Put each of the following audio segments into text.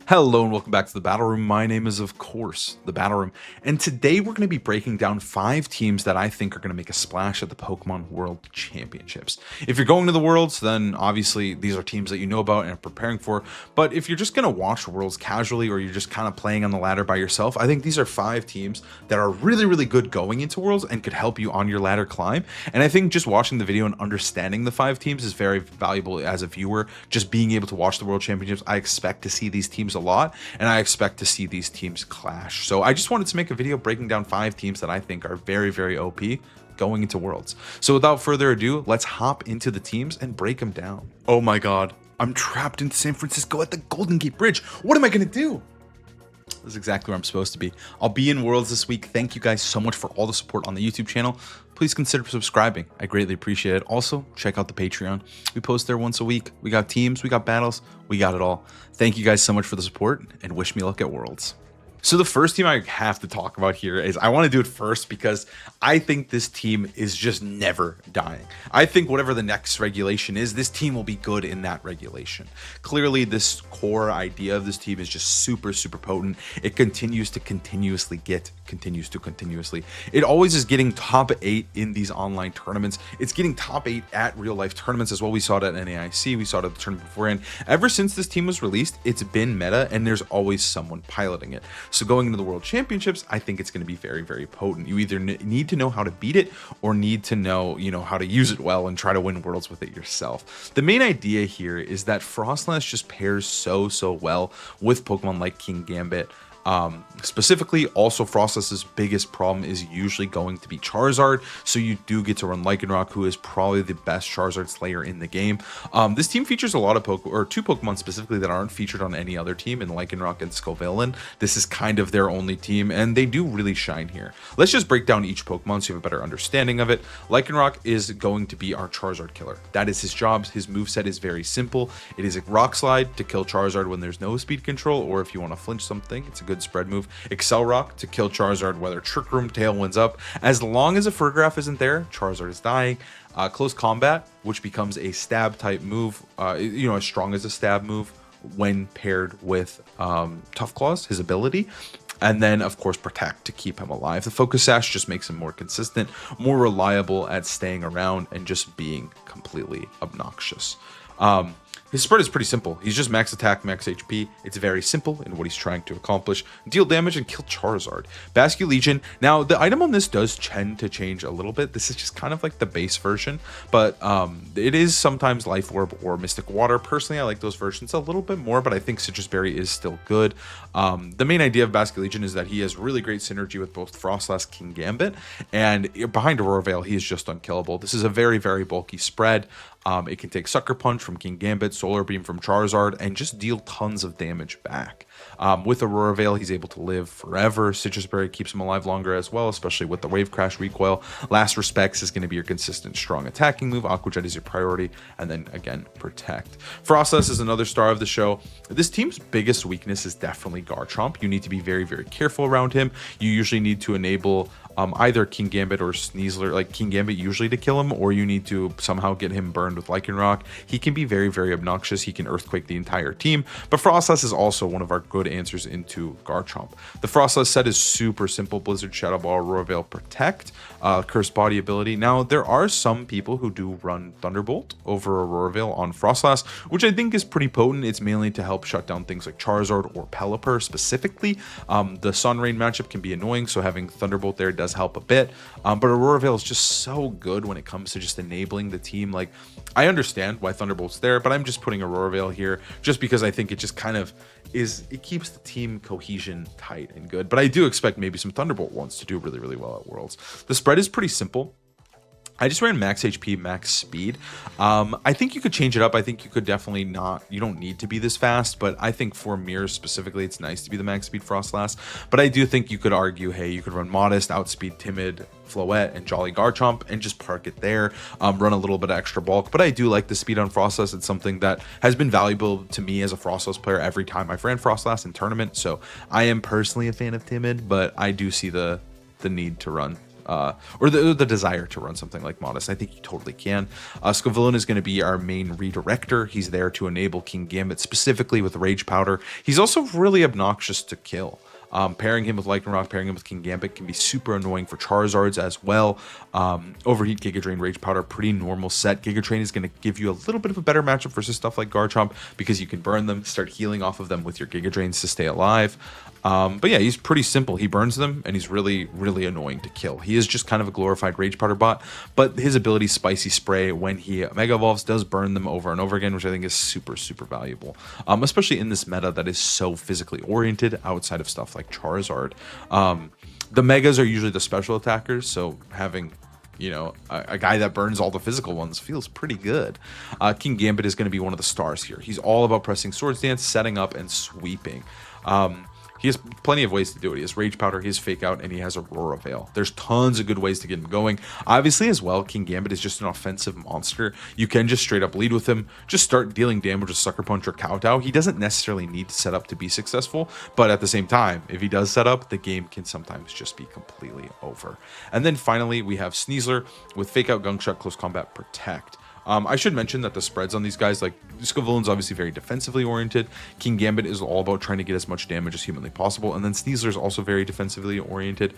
Hello and welcome back to the Battle Room. My name is, of course, the Battle Room, and today we're going to be breaking down 5 teams that I think are going to make a splash at the Pokemon World Championships. If you're going to the Worlds, then obviously these are teams that you know about and are preparing for, but if you're just going to watch Worlds casually or you're just kind of playing on the ladder by yourself, I think these are 5 teams that are really good going into Worlds and could help you on your ladder climb. And I think just watching the video and understanding the 5 teams is very valuable as a viewer. Just being able to watch the World Championships, I expect to see these teams a lot, and I expect to see these teams clash. So I just wanted to make a video breaking down 5 teams that I think are very OP going into Worlds. So without further ado, let's hop into the teams and break them down. Oh my god, I'm trapped in San Francisco at the Golden Gate Bridge. What am I gonna do? This is exactly where I'm supposed to be. I'll be in Worlds this week. Thank you guys so much for all the support on the YouTube channel. Please consider subscribing. I greatly appreciate it. Also, check out the Patreon. We post there once a week. We got teams, we got battles, we got it all. Thank you guys so much for the support, and wish me luck at Worlds. So the first team I have to talk about here is, I want to do it first because I think this team is just never dying. I think whatever the next regulation is, this team will be good in that regulation. Clearly, this core idea of this team is just super potent. It continues to continuously. It always is getting top 8 in these online tournaments. It's getting top 8 at real life tournaments as well. We saw it at NAIC. We saw it at the tournament beforehand. Ever since this team was released, it's been meta, and there's always someone piloting it. So going into the World Championships, I think it's going to be very potent. You either need to know how to beat it or need to know, how to use it well and try to win Worlds with it yourself. The main idea here is that Froslass just pairs so well with Pokemon like Kingambit. Specifically, also Froslass's biggest problem is usually going to be Charizard, so you do get to run Lycanroc, who is probably the best Charizard slayer in the game. This team features a lot of two Pokemon specifically that aren't featured on any other team, in Lycanroc and Scovillain. This is kind of their only team, and they do really shine here. Let's just break down each Pokemon so you have a better understanding of it. Lycanroc is going to be our Charizard killer. That is his job. His moveset is very simple. It is a Rock Slide to kill Charizard when there's no speed control, or if you want to flinch something, it's a good spread move. Excel Rock to kill Charizard whether Trick Room, Tailwind's up. As long as a Furgraph isn't there, Charizard is dying. Close Combat, which becomes a stab type move, as strong as a stab move when paired with Tough Claws, his ability. And then, of course, Protect to keep him alive. The Focus Sash just makes him more consistent, more reliable at staying around and just being completely obnoxious. His spread is pretty simple. He's just max attack, max HP. It's very simple in what he's trying to accomplish. Deal damage and kill Charizard. Basculegion. Now, the item on this does tend to change a little bit. This is just kind of like the base version, but it is sometimes Life Orb or Mystic Water. Personally, I like those versions a little bit more, but I think Citrus Berry is still good. The main idea of Basculegion is that he has really great synergy with both Froslass, Kingambit, and behind Aurora Veil, he is just unkillable. This is a very bulky spread. It can take Sucker Punch from Kingambit, Solar Beam from Charizard, and just deal tons of damage back. With Aurora Veil, he's able to live forever. Citrus Berry keeps him alive longer as well, especially with the Wave Crash recoil. Last Respects is going to be your consistent strong attacking move. Aqua Jet is your priority, and then again, Protect. Froslass is another star of the show. This team's biggest weakness is definitely Garchomp. You need to be very careful around him. You usually need to enable either Kingambit or Sneasler, like Kingambit usually to kill him, or you need to somehow get him burned with Lycanroc. He can be very obnoxious. He can Earthquake the entire team, but Froslass is also one of our good answers into Garchomp. The Froslass set is super simple. Blizzard, Shadow Ball, Aurora Veil, Protect, Cursed Body ability. Now, there are some people who do run Thunderbolt over Aurora Veil on Froslass, which I think is pretty potent. It's mainly to help shut down things like Charizard or Pelipper specifically. The Sun Rain matchup can be annoying, so having Thunderbolt there does help a bit, but Aurora Veil is just so good when it comes to just enabling the team. Like, I understand why Thunderbolt's there, but I'm just putting Aurora Veil here just because I think it just kind of it keeps the team cohesion tight and good. But I do expect maybe some Thunderbolt ones to do really well at Worlds. The spread is pretty simple. I just ran max HP, max speed. I think you could change it up. I think you could definitely not, you don't need to be this fast, but I think for mirrors specifically, it's nice to be the max speed Froslass. But I do think you could argue, hey, you could run Modest, Outspeed Timid, Floette, and Jolly Garchomp and just park it there, run a little bit of extra bulk. But I do like the speed on Froslass. It's something that has been valuable to me as a Froslass player every time I've ran Froslass in tournament. So I am personally a fan of Timid, but I do see the need to run or the desire to run something like Modest. I think you totally can. Scovillain is going to be our main redirector. He's there to enable King Gambit, specifically with Rage Powder. He's also really obnoxious to kill. Pairing him with Lycanroc, pairing him with King Gambit can be super annoying for Charizards as well. Overheat, Giga Drain, Rage Powder, pretty normal set. Giga Drain is going to give you a little bit of a better matchup versus stuff like Garchomp because you can burn them, start healing off of them with your Giga Drains to stay alive. But yeah, he's pretty simple. He burns them, and he's really, really annoying to kill. He is just kind of a glorified Rage Powder bot, but his ability Spicy Spray when he Mega Evolves does burn them over and over again, which I think is super, super valuable, especially in this meta that is so physically oriented outside of stuff like Charizard. The Megas are usually the special attackers, so having a guy that burns all the physical ones feels pretty good. King Gambit is going to be one of the stars here. He's all about pressing Swords Dance, setting up, and sweeping. He has plenty of ways to do it. He has Rage Powder, he has Fake Out, and he has Aurora Veil. There's tons of good ways to get him going. Obviously, as well, King Gambit is just an offensive monster. You can just straight up lead with him, just start dealing damage with Sucker Punch or Kowtow. He doesn't necessarily need to set up to be successful, but at the same time, if he does set up, the game can sometimes just be completely over. And then finally, we have Sneasler with Fake Out, Gunk Shot, Close Combat, Protect. I should mention that the spreads on these guys, like Scovillain's obviously very defensively oriented. King Gambit is all about trying to get as much damage as humanly possible. And then Sneasler is also very defensively oriented.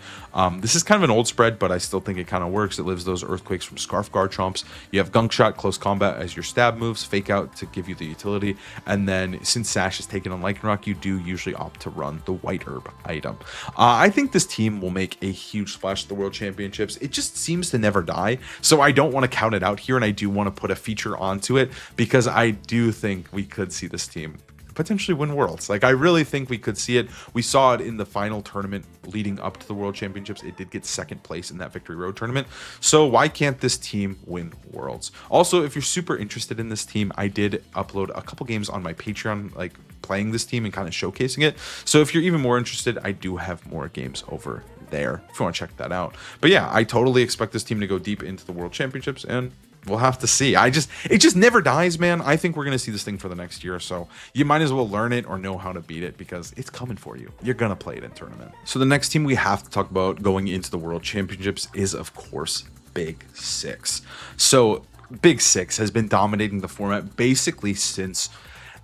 This is kind of an old spread, but I still think it kind of works. It lives those Earthquakes from Scarf Garchomps. You have Gunk Shot, Close Combat as your stab moves, Fake Out to give you the utility. And then since Sash is taken on Lycanroc, you do usually opt to run the White Herb item. I think this team will make a huge splash at the World Championships. It just seems to never die. So I don't want to count it out here, and I do want to put a feature onto it because I do think we could see this team potentially win Worlds. Like, I really think we could see it. We saw it in the final tournament leading up to the World Championships. It did get second place in that Victory Road tournament. So why can't this team win Worlds? Also, if you're super interested in this team, I did upload a couple games on my Patreon, like playing this team and kind of showcasing it. So if you're even more interested, I do have more games over there if you want to check that out. But yeah, I totally expect this team to go deep into the World Championships, and we'll have to see. It just never dies, man. I think we're going to see this thing for the next year or so. You might as well learn it or know how to beat it because it's coming for you. You're going to play it in tournament. So the next team we have to talk about going into the World Championships is, of course, Big Six. So Big Six has been dominating the format basically since,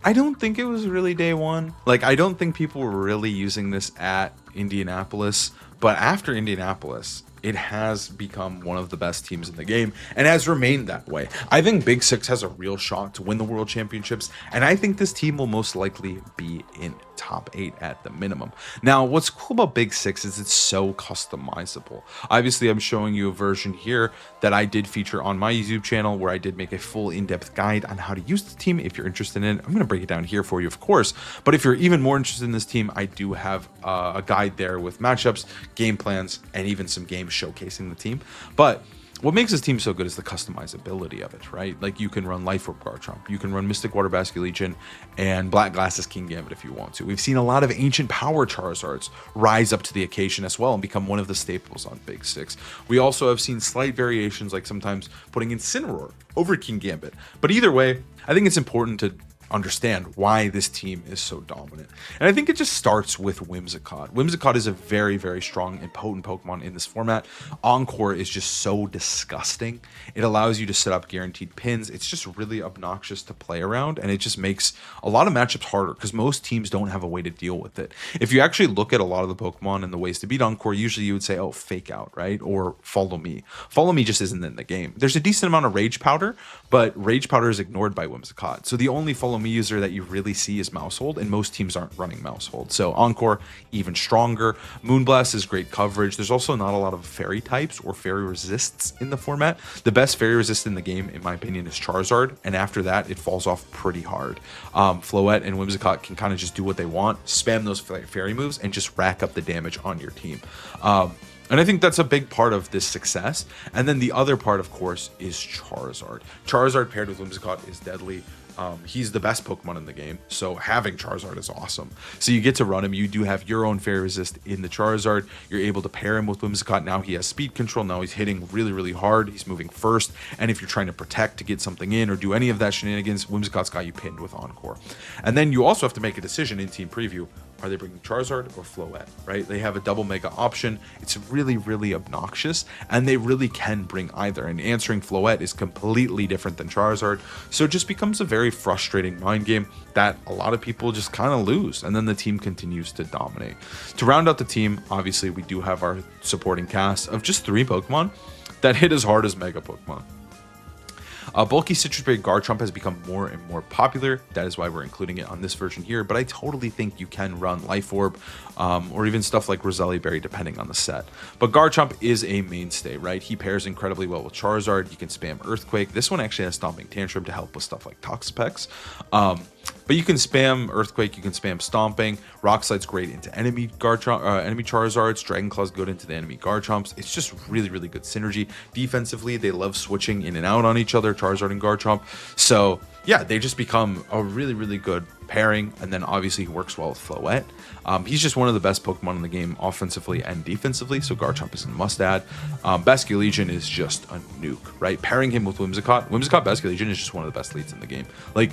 I don't think it was really day one. Like, I don't think people were really using this at Indianapolis, but after Indianapolis, it has become one of the best teams in the game and has remained that way. I think Big Six has a real shot to win the World Championships, and I think this team will most likely be in top 8 at the minimum. Now, what's cool about Big Six is it's so customizable. Obviously, I'm showing you a version here that I did feature on my YouTube channel where I did make a full in-depth guide on how to use the team. If you're interested in it, I'm going to break it down here for you, of course. But if you're even more interested in this team, I do have a guide there with matchups, game plans, and even some games showcasing the team. But what makes this team so good is the customizability of it, right? Like, you can run Life Orb Garchomp, you can run Mystic Water Basculegion, and Black Glasses King Gambit if you want to. We've seen a lot of Ancient Power Charizards rise up to the occasion as well and become one of the staples on Big Six. We also have seen slight variations, like sometimes putting Incineroar over King Gambit. But either way, I think it's important to understand why this team is so dominant. And I think it just starts with Whimsicott. Whimsicott is a very, very strong and potent Pokemon in this format. Encore is just so disgusting. It allows you to set up guaranteed pins. It's just really obnoxious to play around, and it just makes a lot of matchups harder because most teams don't have a way to deal with it. If you actually look at a lot of the Pokemon and the ways to beat Encore, usually you would say, oh, Fake Out, right? Or Follow Me. Follow Me just isn't in the game. There's a decent amount of Rage Powder, but Rage Powder is ignored by Whimsicott. So the only Follow Me user that you really see is Mousehold, and most teams aren't running Mousehold. So Encore, even stronger. Moonblast is great coverage. There's also not a lot of fairy types or fairy resists in the format. The best fairy resist in the game, in my opinion, is Charizard, and after that, it falls off pretty hard. Floette and Whimsicott can kind of just do what they want, spam those fairy moves, and just rack up the damage on your team. And I think that's a big part of this success. And then the other part, of course, is Charizard. Charizard paired with Whimsicott is deadly. He's the best Pokemon in the game, so having Charizard is awesome. So you get to run him. You do have your own Fairy Resist in the Charizard. You're able to pair him with Whimsicott. Now he has speed control. Now he's hitting really, really hard. He's moving first. And if you're trying to protect to get something in or do any of that shenanigans, Whimsicott's got you pinned with Encore. And then you also have to make a decision in Team Preview. Are they bringing Charizard or Floette, right? They have a double mega option. It's really, really obnoxious, and they really can bring either. And answering Floette is completely different than Charizard, so it just becomes a very frustrating mind game that a lot of people just kind of lose, and then the team continues to dominate. To round out the team, obviously, we do have our supporting cast of just 3 Pokemon that hit as hard as Mega Pokemon. Bulky Citrus Berry Garchomp has become more and more popular. That is why we're including it on this version here, but I totally think you can run Life Orb or even stuff like Roselli Berry depending on the set. But Garchomp is a mainstay, right? He pairs incredibly well with Charizard. You can spam Earthquake. This one actually has Stomping Tantrum to help with stuff like Toxapex. But you can spam Earthquake, you can spam Stomping. Rock Slide's great into enemy Charizards. Dragon Claw's good into the enemy Garchomps. It's just really, really good synergy. Defensively, they love switching in and out on each other, Charizard and Garchomp. So yeah, they just become a really, really good pairing. And then obviously he works well with Floette. He's just one of the best Pokemon in the game offensively and defensively, so Garchomp is a must-add. Basculegion is just a nuke, right? Pairing him with Whimsicott Basculegion is just one of the best leads in the game. Like,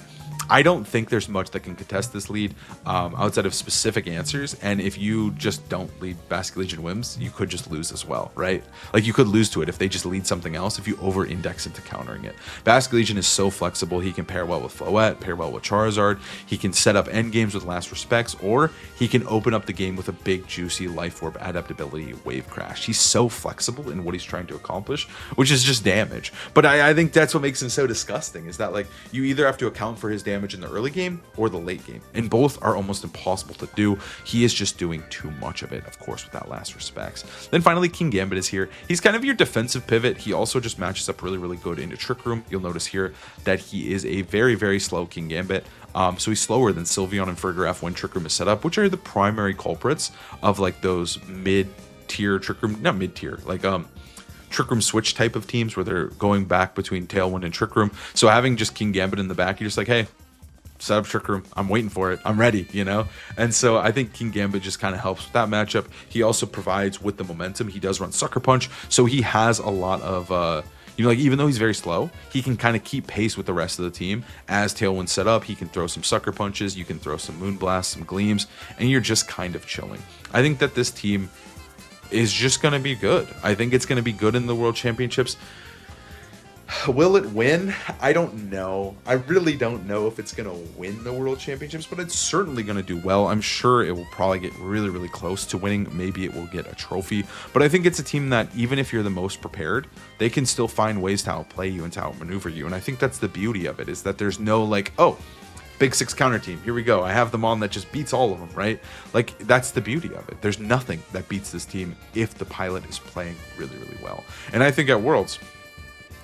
I don't think there's much that can contest this lead outside of specific answers. And if you just don't lead Basculegion Whims, you could just lose as well, right? Like, you could lose to it if they just lead something else, if you over-index into countering it. Basculegion is so flexible. He can pair well with Floette, pair well with Charizard. He can set up end games with Last Respects, or he can open up the game with a big, juicy Life Orb adaptability Wave Crash. He's so flexible in what he's trying to accomplish, which is just damage. But I think that's what makes him so disgusting, is that, like, you either have to account for his damage in the early game or the late game, and both are almost impossible to do. He is just doing too much of it, of course, with that Last Respects. Then finally, King Gambit is here. He's kind of your defensive pivot. He also just matches up really, really good into Trick Room. You'll notice here that he is a very, very slow King Gambit. So he's slower than Sylveon and Farigiraf when Trick Room is set up, which are the primary culprits of like those mid-tier Trick Room, not mid-tier, like Trick Room switch type of teams where they're going back between Tailwind and Trick Room. So having just King Gambit in the back, you're just like, hey, set up Trick Room. I'm waiting for it. I'm ready, you know? And so I think King Gambit just kind of helps with that matchup. He also provides with the momentum. He does run Sucker Punch, so he has a lot of, you know, like, even though he's very slow, he can kind of keep pace with the rest of the team. As Tailwind set up, he can throw some Sucker Punches, you can throw some Moonblast, some Gleams, and you're just kind of chilling. I think that this team is just going to be good. I think it's going to be good in the World Championships. Will it win? I don't know. I really don't know if it's going to win the World Championships, but it's certainly going to do well. I'm sure it will probably get really, really close to winning. Maybe it will get a trophy, but I think it's a team that even if you're the most prepared, they can still find ways to outplay you and to outmaneuver you. And I think that's the beauty of it, is that there's no like, oh, Big Six counter team, here we go. I have them on that just beats all of them, right? Like, that's the beauty of it. There's nothing that beats this team if the pilot is playing really, really well. And I think at Worlds,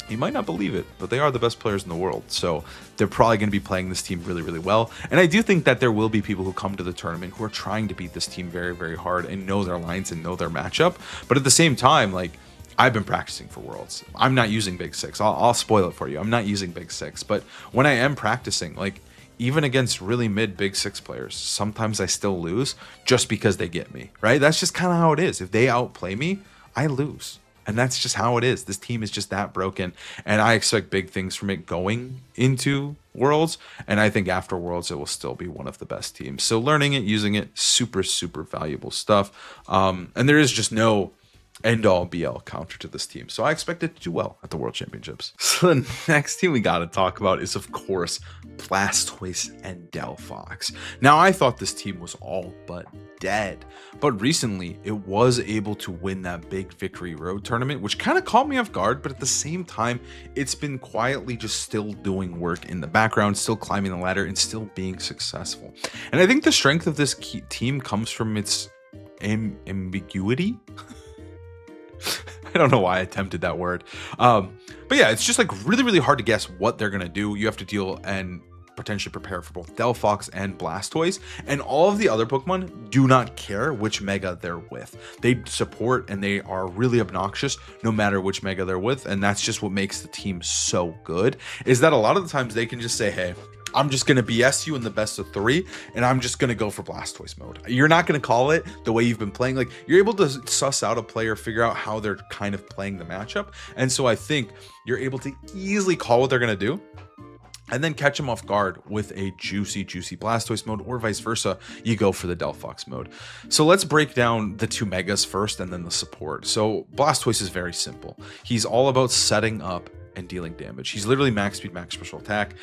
you might not believe it, but they are the best players in the world. So they're probably going to be playing this team really, really well. And I do think that there will be people who come to the tournament who are trying to beat this team very, very hard and know their lines and know their matchup. But at the same time, like, I've been practicing for Worlds. I'm not using Big Six. I'll spoil it for you. I'm not using Big Six. But when I am practicing, like, even against really mid Big Six players, sometimes I still lose just because they get me, right? That's just kind of how it is. If they outplay me, I lose. And that's just how it is. This team is just that broken. And I expect big things from it going into Worlds. And I think after Worlds, it will still be one of the best teams. So learning it, using it, super, super valuable stuff. And there is just no end-all be-all counter to this team. So I expect it to do well at the World Championships. So the next team we got to talk about is, of course, Blastoise and Delphox. Now, I thought this team was all but dead, but recently it was able to win that big Victory Road tournament, which kind of caught me off guard, but at the same time, it's been quietly just still doing work in the background, still climbing the ladder, and still being successful. And I think the strength of this team comes from its ambiguity. I don't know why I attempted that word. But yeah, it's just like really, really hard to guess what they're going to do. You have to deal and potentially prepare for both Delphox and Blastoise, and all of the other Pokemon do not care which Mega they're with. They support and they are really obnoxious no matter which Mega they're with, and that's just what makes the team so good, is that a lot of the times they can just say, hey, I'm just going to BS you in the best of 3, and I'm just going to go for Blastoise mode. You're not going to call it the way you've been playing. Like, you're able to suss out a player, figure out how they're kind of playing the matchup. And so I think you're able to easily call what they're going to do and then catch him off guard with a juicy Blastoise mode, or vice versa, you go for the Delphox mode. So let's break down the two megas first and then the support. So Blastoise is very simple. He's all about setting up and dealing damage. He's literally max speed, max special attack.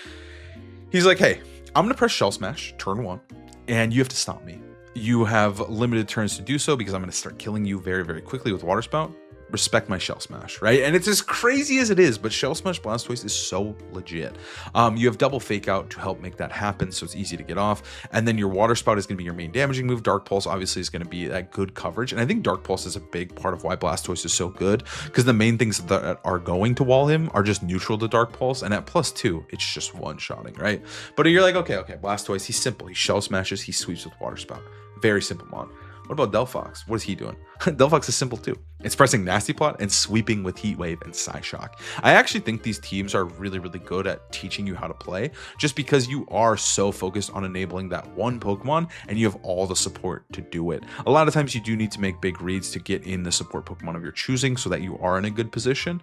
He's like, hey, I'm gonna press Shell Smash turn 1, and you have to stop me. You have limited turns to do so because I'm gonna start killing you very quickly with Water Spout. Respect my Shell Smash, right? And it's as crazy as it is, but Shell Smash Blastoise is so legit. You have double Fake Out to help make that happen, so it's easy to get off. And then your Water Spout is going to be your main damaging move. Dark Pulse obviously is going to be that good coverage. And I think Dark Pulse is a big part of why Blastoise is so good, because the main things that are going to wall him are just neutral to Dark Pulse. And at +2, it's just one-shotting, right? But you're like, okay, Blastoise, he's simple. He Shell Smashes, he sweeps with Water Spout. Very simple mod. What about Delphox? What is he doing? Delphox is simple too. It's pressing Nasty Plot and sweeping with Heat Wave and Psyshock. I actually think these teams are really good at teaching you how to play, just because you are so focused on enabling that one Pokemon and you have all the support to do it. A lot of times you do need to make big reads to get in the support Pokemon of your choosing so that you are in a good position.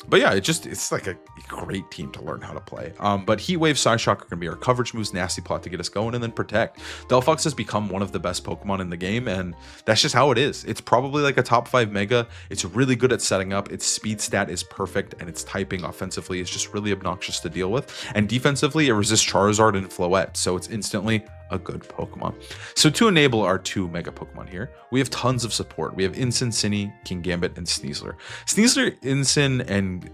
But yeah, it's like a great team to learn how to play. But Heat Wave, Psyshock are going to be our coverage moves, Nasty Plot to get us going, and then Protect. Delphox has become one of the best Pokemon in the game, and that's just how it is. It's probably like a top 5 mega. It's really good at setting up. Its speed stat is perfect, and its typing offensively is just really obnoxious to deal with. And defensively, it resists Charizard and Floette, so it's instantly a good Pokemon. So to enable our 2 mega Pokemon here, we have tons of support. We have Incin, Cinny, Kingambit, and Sneasler. Sneasler, Incin, and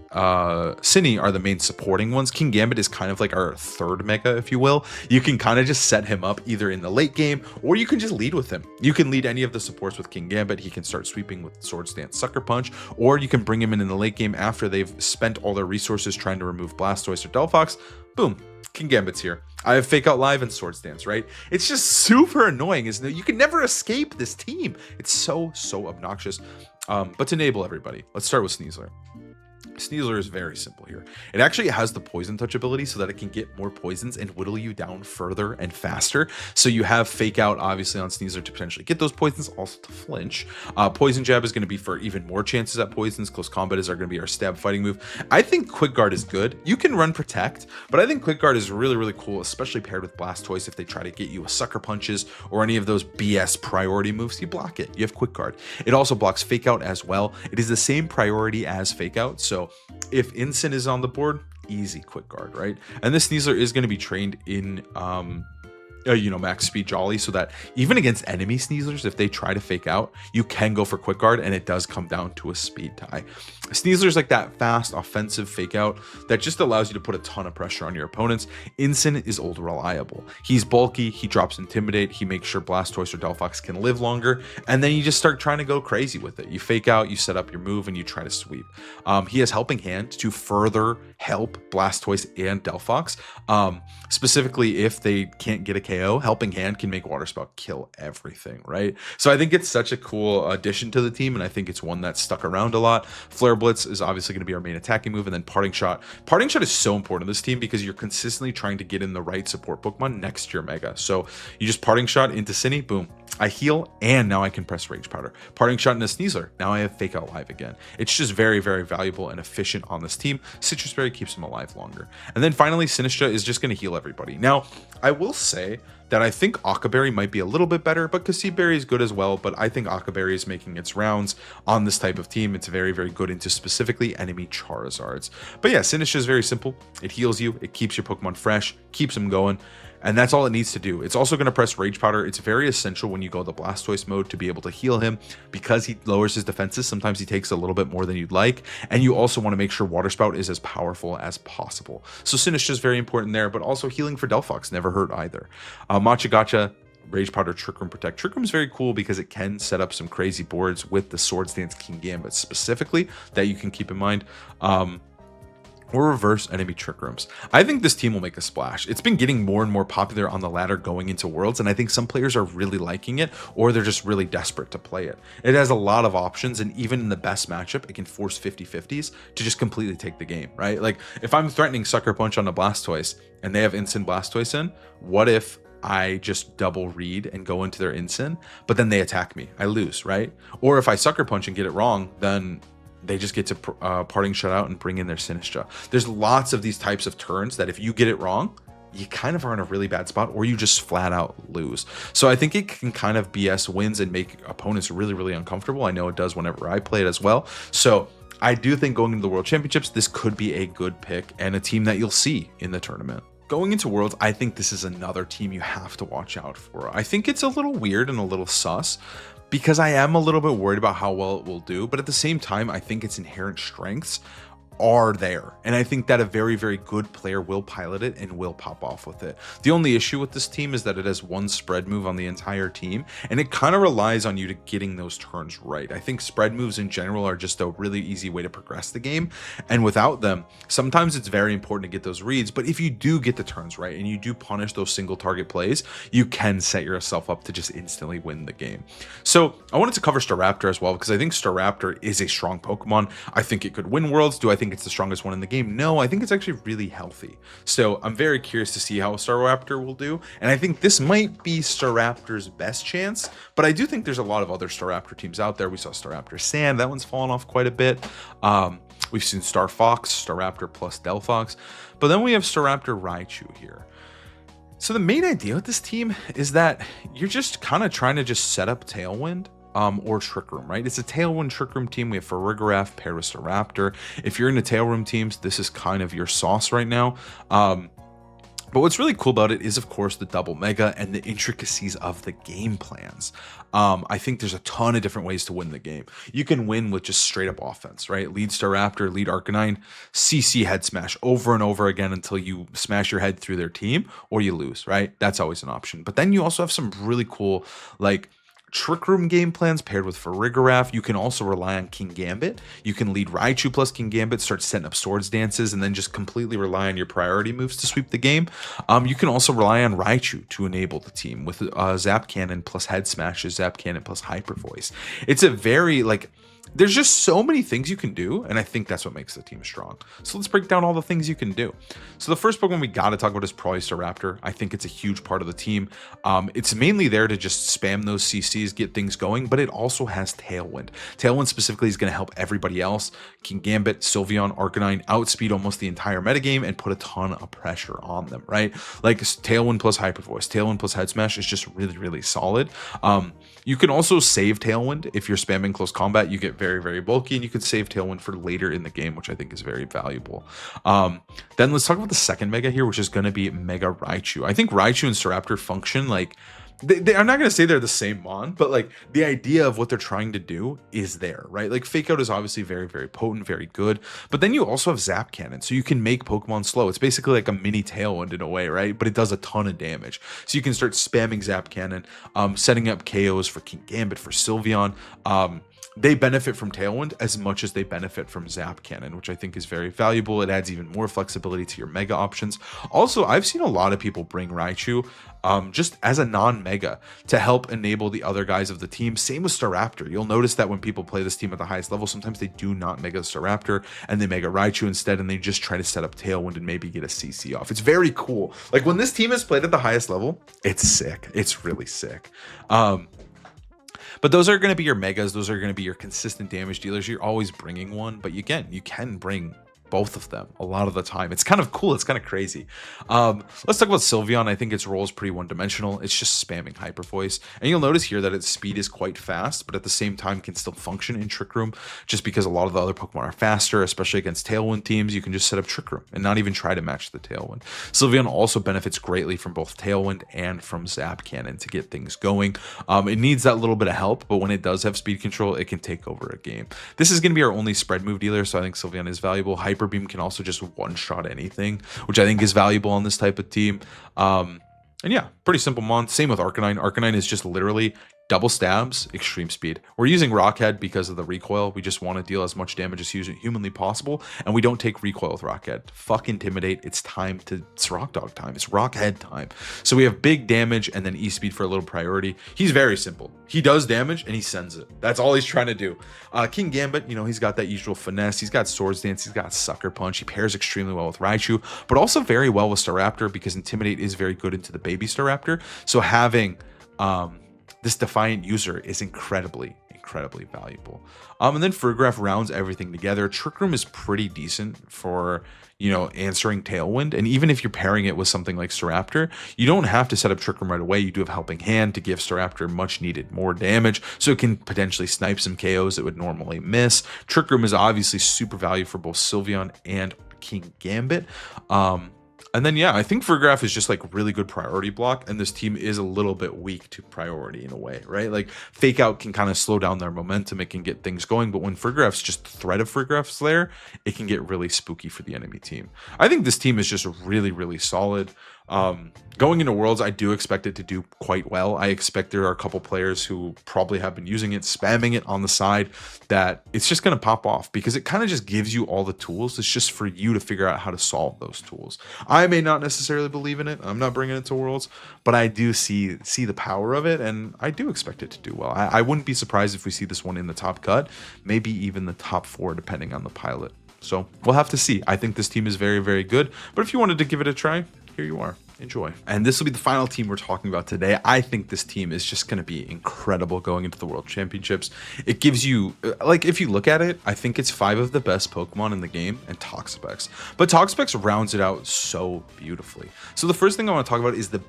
Cinny are the main supporting ones. Kingambit is kind of like our 3rd mega, if you will. You can kind of just set him up either in the late game, or you can just lead with him. You can lead any of the supports with Kingambit. He can start sweeping with Swords Dance, Sucker Punch, or you can bring him in the late game after they've spent all their resources trying to remove Blastoise or Delphox. Boom, Kingambit's here. I have Fake Out Live and Swords Dance, right? It's just super annoying, isn't it? You can never escape this team. It's so obnoxious. But to enable everybody, let's start with Sneasler. Sneasler is very simple here. It actually has the Poison Touch ability so that it can get more poisons and whittle you down further and faster. So you have Fake Out obviously on Sneasler to potentially get those poisons, also to flinch. Poison Jab is going to be for even more chances at poisons. Close Combat is going to be our stab fighting move. I think Quick Guard is good. You can run Protect, but I think Quick Guard is really cool, especially paired with Blastoise. If they try to get you with Sucker Punches or any of those BS priority moves, you block it. You have Quick Guard. It also blocks Fake Out as well. It is the same priority as Fake Out, so if Incin is on the board, easy Quick Guard, right? And this Sneasler is going to be trained in max speed Jolly, so that even against enemy Sneaslers, if they try to Fake Out, you can go for Quick Guard, and it does come down to a speed tie. Sneasler's like that fast offensive Fake Out that just allows you to put a ton of pressure on your opponents. Incin is old reliable. He's bulky, he drops Intimidate, he makes sure Blastoise or Delphox can live longer, and then you just start trying to go crazy with it. You Fake Out, you set up your move, and you try to sweep. He has Helping Hand to further help Blastoise and Delphox. Specifically, if they can't get a KO, Helping Hand can make Water Spout kill everything, right? So I think it's such a cool addition to the team, and I think it's one that's stuck around a lot. Flare Blitz is obviously going to be our main attacking move, and then Parting Shot. Parting Shot is so important to this team because you're consistently trying to get in the right support Pokemon next to your Mega. So you just Parting Shot into Cinny, boom. I heal, and now I can press Rage Powder. Parting Shot into Sneasler. Now I have Fake Out Live again. It's just very valuable and efficient on this team. Citrus Berry keeps him alive longer. And then finally, Sinistra is just going to heal everybody. Now, I will say that I think Occaberry might be a little bit better, but Cassiberry is good as well. But I think Occaberry is making its rounds on this type of team. It's very good into specifically enemy Charizards. But yeah, Sinistra is very simple. It heals you. It keeps your Pokemon fresh, keeps them going. And that's all it needs to do. It's also going to press Rage Powder. It's very essential when you go the Blastoise mode to be able to heal him because he lowers his defenses. Sometimes he takes a little bit more than you'd like. And you also want to make sure Water Spout is as powerful as possible. So Sinistra is very important there, but also healing for Delphox never hurt either. Machagacha, Rage Powder, Trick Room, Protect. Trick Room is very cool because it can set up some crazy boards with the Swords Dance Kingambit specifically that you can keep in mind. Or reverse enemy Trick Rooms. I think this team will make a splash. It's been getting more and more popular on the ladder going into Worlds, and I think some players are really liking it, or they're just really desperate to play it. It has a lot of options, and even in the best matchup, it can force 50-50s to just completely take the game, right? Like, if I'm threatening Sucker Punch on a Blastoise, and they have Instant Blastoise in, what if I just double read and go into their Incin, but then they attack me? I lose, right? Or if I Sucker Punch and get it wrong, then they just get to parting shutout and bring in their Sinistra. There's lots of these types of turns that if you get it wrong, you kind of are in a really bad spot, or you just flat out lose. So I think it can kind of BS wins and make opponents really, really uncomfortable. I know it does whenever I play it as well. So I do think going into the World Championships, this could be a good pick and a team that you'll see in the tournament. Going into Worlds, I think this is another team you have to watch out for. I think it's a little weird and a little sus, because I am a little bit worried about how well it will do, but at the same time, I think its inherent strengths are there, and I think that a very, very good player will pilot it and will pop off with it. The only issue with this team is that it has one spread move on the entire team, and it kind of relies on you to getting those turns right. I think spread moves in general are just a really easy way to progress the game, and without them, sometimes it's very important to get those reads. But if you do get the turns right and you do punish those single target plays, you can set yourself up to just instantly win the game. So I wanted to cover Staraptor as well, because I think Staraptor is a strong Pokemon. I think it could win Worlds. Do I think it's the strongest one in the game? No, I think it's actually really healthy. So I'm very curious to see how Staraptor will do, and I think this might be Staraptor's best chance, but I do think there's a lot of other Staraptor teams out there. We saw Staraptor Sand, that one's fallen off quite a bit. We've seen Star Fox, Staraptor plus Delphox, but then we have Staraptor Raichu here. So the main idea with this team is that you're just kind of trying to just set up Tailwind or Trick Room, right? It's a Tailwind Trick Room team. We have Farigiraf paired with Staraptor. If you're into Tail Room teams, this is kind of your sauce right now. But what's really cool about it is, of course, the double mega and the intricacies of the game plans. I think there's a ton of different ways to win the game. You can win with just straight up offense, right? Lead Staraptor, lead Arcanine, CC head smash over and over again until you smash your head through their team, or you lose, right? That's always an option. But then you also have some really cool, like, Trick Room game plans paired with Farigiraf. You can also rely on King Gambit. You can lead Raichu plus King Gambit, start setting up Swords Dances, and then just completely rely on your priority moves to sweep the game. You can also rely on Raichu to enable the team with Zap Cannon plus Head Smashes, Zap Cannon plus Hyper Voice. It's a very, like, there's just so many things you can do, and I think that's what makes the team strong. So let's break down all the things you can do. So the first Pokemon we got to talk about is probably Staraptor. I think it's a huge part of the team. It's mainly there to just spam those CCs, get things going, but it also has Tailwind. Tailwind specifically is going to help everybody else. King Gambit, Sylveon, Arcanine outspeed almost the entire metagame and put a ton of pressure on them, right? Like Tailwind plus Hyper Voice, Tailwind plus Head Smash is just really, really solid. You can also save Tailwind if you're spamming close combat. You get very, very bulky, and you can save Tailwind for later in the game, which I think is very valuable. Then let's talk about the second mega here, which is going to be Mega Raichu. I think Raichu and Staraptor function like I'm not going to say they're the same mon, but like the idea of what they're trying to do is there, right? Like Fake Out is obviously very, very potent, very good, but then you also have Zap Cannon, so you can make Pokemon slow. It's basically like a mini Tailwind in a way, right? But it does a ton of damage. So you can start spamming Zap Cannon, setting up KOs for King Gambit, for Sylveon. They benefit from Tailwind as much as they benefit from Zap Cannon, which I think is very valuable. It adds even more flexibility to your mega options. Also, I've seen a lot of people bring Raichu just as a non-mega to help enable the other guys of the team. Same with Staraptor. You'll notice that when people play this team at the highest level, sometimes they do not mega Staraptor and they mega Raichu instead, and they just try to set up Tailwind and maybe get a CC off. It's very cool. Like when this team is played at the highest level, it's sick. It's really sick. But those are going to be your megas. Those are going to be your consistent damage dealers. You're always bringing one, but again, you can bring both of them a lot of the time. It's kind of cool. It's kind of crazy. Let's talk about Sylveon. I think its role is pretty one-dimensional. It's just spamming Hyper Voice. And you'll notice here that its speed is quite fast, but at the same time can still function in Trick Room just because a lot of the other Pokemon are faster, especially against Tailwind teams. You can just set up Trick Room and not even try to match the Tailwind. Sylveon also benefits greatly from both Tailwind and from Zap Cannon to get things going. It needs that little bit of help, but when it does have speed control, it can take over a game. This is going to be our only spread move dealer, so I think Sylveon is valuable. Hyper Beam can also just one-shot anything, which I think is valuable on this type of team. And yeah, pretty simple mon. Same with Arcanine. Arcanine is just literally double stabs, extreme speed. We're using Rockhead because of the recoil. We just want to deal as much damage as humanly possible, and we don't take recoil with Rockhead. Fuck Intimidate. It's Rock Dog time. It's Rockhead time. So we have big damage and then E-speed for a little priority. He's very simple. He does damage and he sends it. That's all he's trying to do. King Gambit, you know, he's got that usual finesse. He's got Swords Dance. He's got Sucker Punch. He pairs extremely well with Raichu, but also very well with Staraptor because Intimidate is very good into the baby Staraptor. So having this Defiant user is incredibly incredibly valuable. And then Farigiraf rounds everything together. Trick Room is pretty decent for, you know, answering Tailwind. And even if you're pairing it with something like Staraptor, you don't have to set up Trick Room right away. You do have Helping Hand to give Staraptor much needed more damage, so it can potentially snipe some KOs it would normally miss. Trick Room is obviously super valuable for both Sylveon and King Gambit. And then, yeah, I think Farigiraf is just like really good priority block, and this team is a little bit weak to priority in a way, right? Like Fake Out can kind of slow down their momentum, it can get things going, but when Farigiraf's just the threat of Farigiraf's there, it can get really spooky for the enemy team. I think this team is just really, really solid. Going into Worlds, I do expect it to do quite well. I expect there are a couple players who probably have been using it, spamming it on the side, that it's just going to pop off because it kind of just gives you all the tools. It's just for you to figure out how to solve those tools. I may not necessarily believe in it. I'm not bringing it to Worlds, but I do see the power of it, and I do expect it to do well. I wouldn't be surprised if we see this one in the top cut, maybe even the top 4, depending on the pilot. So we'll have to see. I think this team is very, very good, but if you wanted to give it a try, here you are. Enjoy. And this will be the final team we're talking about today. I think this team is just going to be incredible going into the World Championships. It gives you, like, if you look at it, I think it's 5 of the best Pokemon in the game and Toxapex. But Toxapex rounds it out so beautifully. So the first thing I want to talk about is the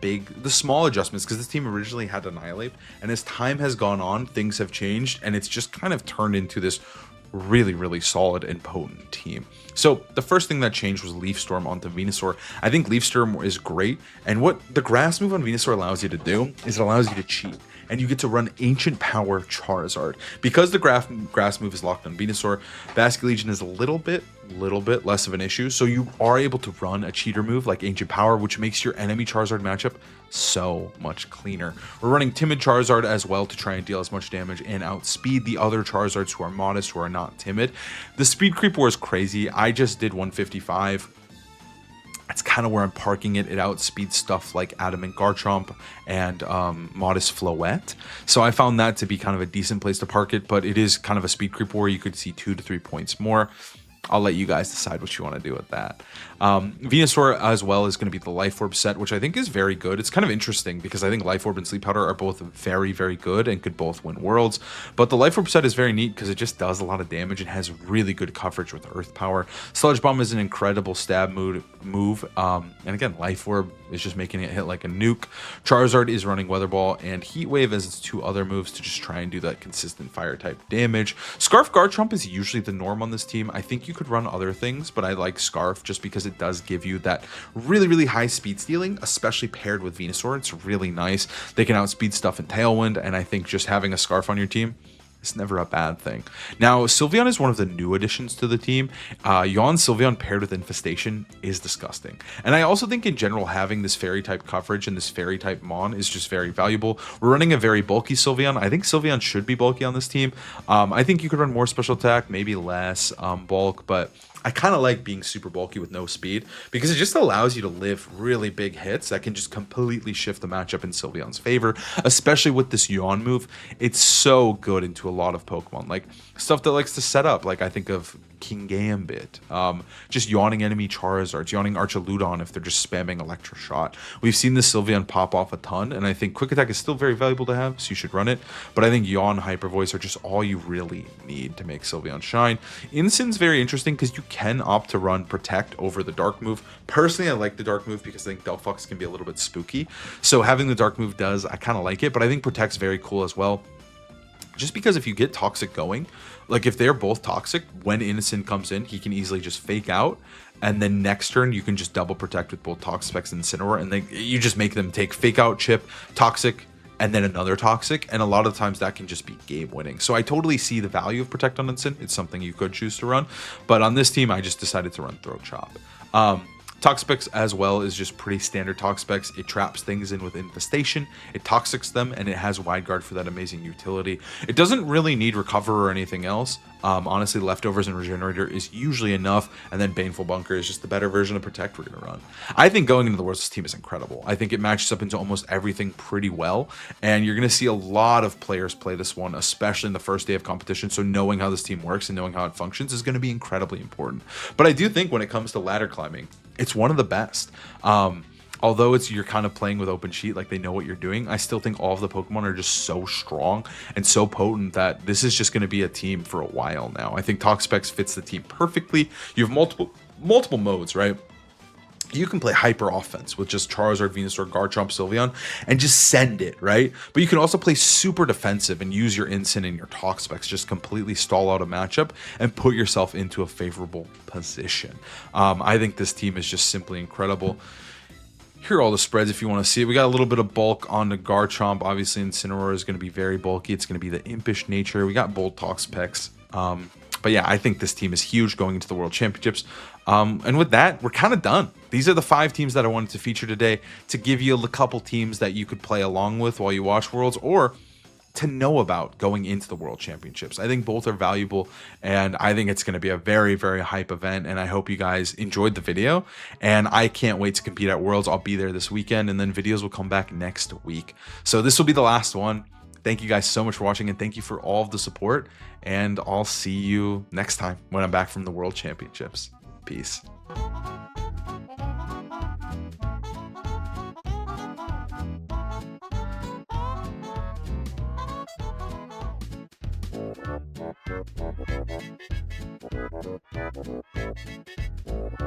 small adjustments, because this team originally had Annihilate, and as time has gone on, things have changed, and it's just kind of turned into this really, really solid and potent team. So the first thing that changed was Leaf Storm onto Venusaur. I think Leaf Storm is great, and what the grass move on Venusaur allows you to do is it allows you to cheat, and you get to run Ancient Power Charizard. Because the grass move is locked on Venusaur, Basculegion is a little bit less of an issue, so you are able to run a cheater move like Ancient Power, which makes your enemy Charizard matchup so much cleaner. We're running Timid Charizard as well to try and deal as much damage and outspeed the other Charizards who are modest, who are not timid. The speed creep war is crazy. I just did 155. That's kind of where I'm parking it. It outspeeds stuff like Adamant Garchomp and Modest Floette. So I found that to be kind of a decent place to park it, but it is kind of a speed creep war. You could see 2 to 3 points more. I'll let you guys decide what you want to do with that. Venusaur as well is going to be the Life Orb set, which I think is very good. It's kind of interesting because I think Life Orb and Sleep Powder are both very, very good and could both win Worlds. But the Life Orb set is very neat because it just does a lot of damage and has really good coverage with Earth Power. Sludge Bomb is an incredible stab move. And again, Life Orb is just making it hit like a nuke. Charizard is running Weather Ball and Heat Wave as its 2 other moves to just try and do that consistent fire type damage. Scarf Garchomp is usually the norm on this team. I think you could run other things, but I like Scarf just because it does give you that really, really high speed stealing, especially paired with Venusaur. It's really nice. They can outspeed stuff in Tailwind, and I think just having a Scarf on your team, it's never a bad thing. Now, Sylveon is one of the new additions to the team. Yawn Sylveon paired with Infestation is disgusting. And I also think in general, having this fairy type coverage and this fairy type Mon is just very valuable. We're running a very bulky Sylveon. I think Sylveon should be bulky on this team. I think you could run more special attack, maybe less bulk, but I kind of like being super bulky with no speed because it just allows you to live really big hits that can just completely shift the matchup in Sylveon's favor, especially with this Yawn move. It's so good into a lot of Pokemon, like stuff that likes to set up, like I think of King Gambit, just yawning enemy Charizards, yawning Archaludon if they're just spamming Electro Shot. We've seen this Sylveon pop off a ton, and I think Quick Attack is still very valuable to have, so you should run it, but I think Yawn, Hyper Voice are just all you really need to make Sylveon shine. Incin's very interesting because you can opt to run Protect over the Dark move. Personally, I like the Dark move because I think Delphox can be a little bit spooky, so having the Dark move I kind of like it, but I think Protect's very cool as well. Just because if you get Toxic going, like if they're both Toxic, when Innocent comes in, he can easily just Fake Out, and then next turn you can just double Protect with both Toxapex and Incineroar, and you just make them take Fake Out, Chip, Toxic, and then another Toxic, and a lot of times that can just be game winning. So I totally see the value of Protect on Incin. It's something you could choose to run, but on this team, I just decided to run Throat Chop. Toxapex as well is just pretty standard Toxapex. It traps things in with Infestation, it Toxics them, and it has Wide Guard for that amazing utility. It doesn't really need Recover or anything else. Honestly, Leftovers and Regenerator is usually enough, and then Baneful Bunker is just the better version of Protect we're going to run. I think going into the Worlds, this team is incredible. I think it matches up into almost everything pretty well, and you're going to see a lot of players play this one, especially in the first day of competition, so knowing how this team works and knowing how it functions is going to be incredibly important. But I do think when it comes to ladder climbing, it's one of the best. although you're kind of playing with open sheet, like they know what you're doing, I still think all of the Pokemon are just so strong and so potent that this is just going to be a team for a while now. I think Toxapex fits the team perfectly. You have multiple modes, right? You can play hyper offense with just Charizard, Venusaur, Garchomp, Sylveon, and just send it, right? But you can also play super defensive and use your Instant and your Toxapex, just completely stall out a matchup and put yourself into a favorable position. I think this team is just simply incredible. Here are all the spreads if you want to see it. We got a little bit of bulk on the Garchomp. Obviously, Incineroar is going to be very bulky. It's going to be the impish nature. We got Bolt Toxapex. But yeah, I think this team is huge going into the World Championships. And with that, we're kind of done. These are the 5 teams that I wanted to feature today to give you a couple teams that you could play along with while you watch Worlds, or to know about going into the World Championships. I think both are valuable, and I think it's going to be a very, very hype event, and I hope you guys enjoyed the video, and I can't wait to compete at Worlds. I'll be there this weekend, and then videos will come back next week. So this will be the last one. Thank you guys so much for watching, and thank you for all of the support, and I'll see you next time when I'm back from the World Championships. Peace.